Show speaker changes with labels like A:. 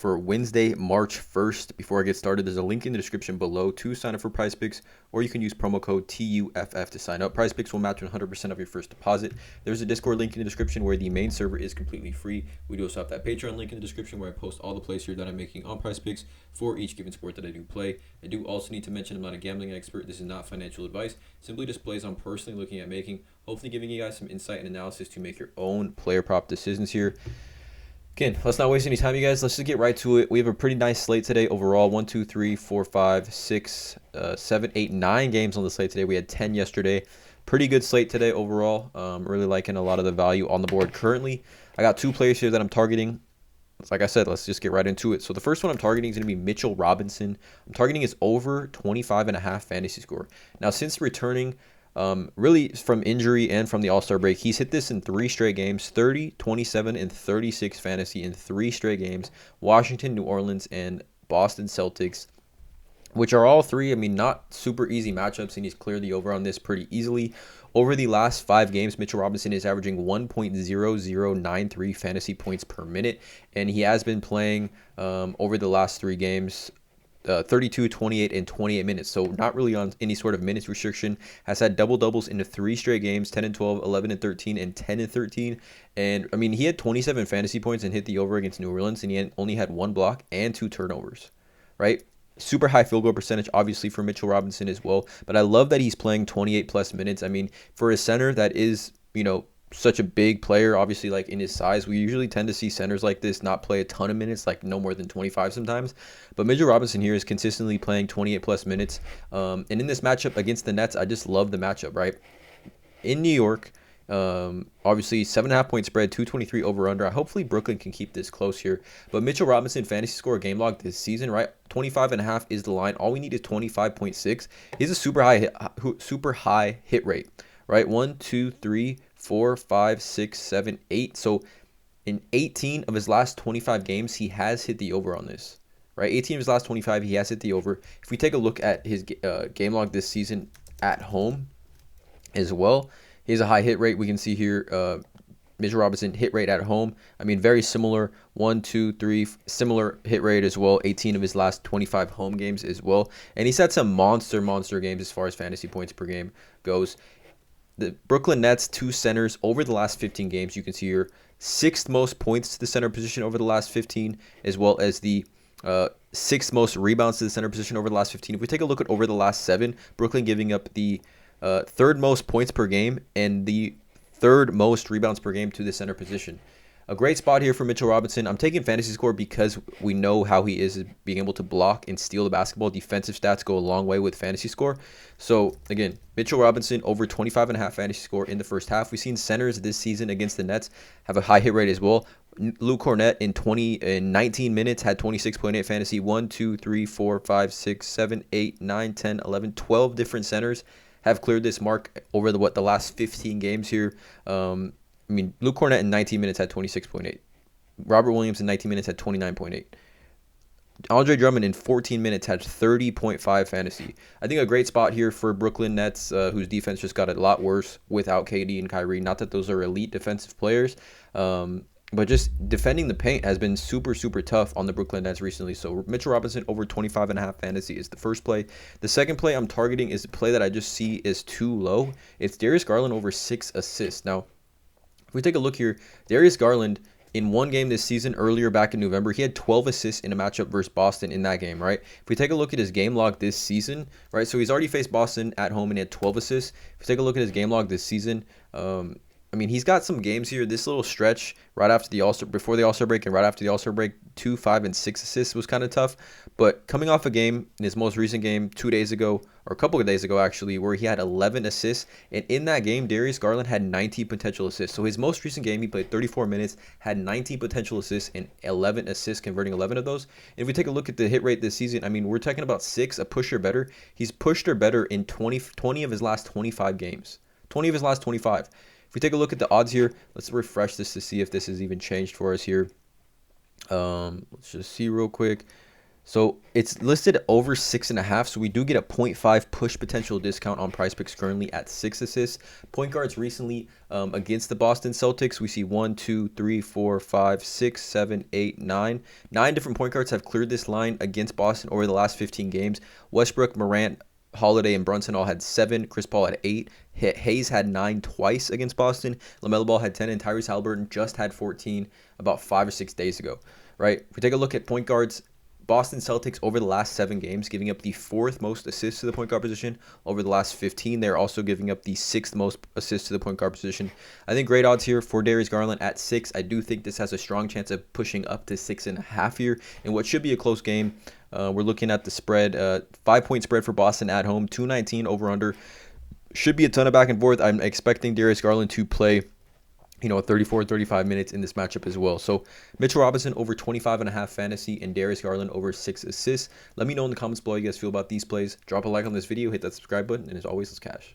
A: for Wednesday, March 1st. Before I get started, there's a link in the description below to sign up for PrizePicks, or you can use promo code TUFF to sign up. PrizePicks will match 100% of your first deposit. There's a Discord link in the description where the main server is completely free. We do also have that Patreon link in the description where I post all the plays here that I'm making on PrizePicks for each given sport that I do play. I do also need to mention I'm not a gambling expert. This is not financial advice. Simply just plays I'm personally looking at making, hopefully giving you guys some insight and analysis to make your own player prop decisions here. Again, let's not waste any time, you guys. Let's just get right to it. We have a pretty nice slate today overall. 1, 2, 3, 4, 5, 6, 7, 8, 9 games on the slate today. We had 10 yesterday. Pretty good slate today overall. Really liking a lot of the value on the board currently. I got two players here that I'm targeting. Like I said, let's just get right into it. So the first one I'm targeting is going to be Mitchell Robinson. I'm targeting his over 25.5 fantasy score. Now, since returning really from injury and from the All-Star break, he's hit this in 3 straight games: 30, 27, and 36 fantasy in 3 straight games. Washington, New Orleans, and Boston Celtics, which are all three, not super easy matchups, and he's cleared the over on this pretty easily. Over the last 5 games, Mitchell Robinson is averaging 1.0093 fantasy points per minute, and he has been playing over the last 3 games 32, 28, and 28 minutes. So not really on any sort of minutes restriction. Has had double-doubles in the 3 straight games: 10 and 12, 11 and 13, and 10 and 13. And, he had 27 fantasy points and hit the over against New Orleans, and he only had 1 block and 2 turnovers, right? Super high field goal percentage, obviously, for Mitchell Robinson as well. But I love that he's playing 28-plus minutes. For a center that is, such a big player, obviously, like in his size, we usually tend to see centers like this not play a ton of minutes, like no more than 25 sometimes. But Mitchell Robinson here is consistently playing 28-plus minutes. And in this matchup against the Nets, I just love the matchup, right? In New York, obviously 7.5 point spread, 223 over under. Hopefully Brooklyn can keep this close here. But Mitchell Robinson fantasy score game log this season, right? 25.5 is the line. All we need is 25.6. He's a super high hit rate, right? 1, 2, 3, 4, 5, 6, 7, 8. So in 18 of his last 25 games, he has hit the over on this, right? 18 of his last 25, he has hit the over. If we take a look at his game log this season at home as well, he has a high hit rate. We can see here, Mitchell Robinson hit rate at home. Very similar. 1, 2, 3, similar hit rate as well. 18 of his last 25 home games as well. And he's had some monster games as far as fantasy points per game goes. The Brooklyn Nets, 2 centers over the last 15 games. You can see here 6th most points to the center position over the last 15, as well as the 6th most rebounds to the center position over the last 15. If we take a look at over the last 7, Brooklyn giving up the 3rd most points per game and the 3rd most rebounds per game to the center position. A great spot here for Mitchell Robinson. I'm taking fantasy score because we know how he is being able to block and steal the basketball. Defensive stats go a long way with fantasy score. So, again, Mitchell Robinson over 25.5 fantasy score in the first half. We've seen centers this season against the Nets have a high hit rate as well. Luke Cornett in 19 minutes had 26.8 fantasy. 1, 2, 3, 4, 5, 6, 7, 8, 9, 10, 11, 12 different centers have cleared this mark over the last 15 games here. Luke Cornett in 19 minutes had 26.8. Robert Williams in 19 minutes had 29.8. Andre Drummond in 14 minutes had 30.5 fantasy. I think a great spot here for Brooklyn Nets, whose defense just got a lot worse without KD and Kyrie. Not that those are elite defensive players, but just defending the paint has been super tough on the Brooklyn Nets recently. So Mitchell Robinson over 25.5 fantasy is the first play. The second play I'm targeting is a play that I just see is too low. It's Darius Garland over 6 assists. Now, if we take a look here, Darius Garland in one game this season, earlier back in November, he had 12 assists in a matchup versus Boston in that game, right? If we take a look at his game log this season, right, so he's already faced Boston at home and he had 12 assists. If we take a look at his game log this season, he's got some games here. This little stretch right after the All-Star, before the All-Star break and right after the All-Star break, 2, 5, and 6 assists was kind of tough. But coming off a game in his most recent game 2 days ago, or a couple of days ago actually, where he had 11 assists, and in that game, Darius Garland had 19 potential assists. So his most recent game, he played 34 minutes, had 19 potential assists and 11 assists, converting 11 of those. And if we take a look at the hit rate this season, we're talking about 6, a push or better. He's pushed or better in 20 of his last 25 games. 20 of his last 25. If we take a look at the odds here, let's refresh this to see if this has even changed for us here. Let's just see real quick. So it's listed over 6.5. So we do get a 0.5 push potential discount on PrizePicks currently at 6 assists. Point guards recently against the Boston Celtics, we see 1, 2, 3, 4, 5, 6, 7, 8, 9. 9 different point guards have cleared this line against Boston over the last 15 games. Westbrook, Morant, Holiday, and Brunson all had 7. Chris Paul had 8. Hayes had 9 twice against Boston. LaMelo Ball had 10, and Tyrese Halliburton just had 14 about 5 or 6 days ago. Right? If we take a look at point guards, Boston Celtics over the last 7 games, giving up the 4th most assists to the point guard position. Over the last 15, they're also giving up the 6th most assists to the point guard position. I think great odds here for Darius Garland at 6. I do think this has a strong chance of pushing up to 6.5 here in what should be a close game. We're looking at the spread, 5-point spread for Boston at home, 219 over under. Should be a ton of back and forth. I'm expecting Darius Garland to play 34, 35 minutes in this matchup as well. So Mitchell Robinson over 25.5 fantasy and Darius Garland over 6 assists. Let me know in the comments below how you guys feel about these plays. Drop a like on this video, hit that subscribe button, and as always, let's cash.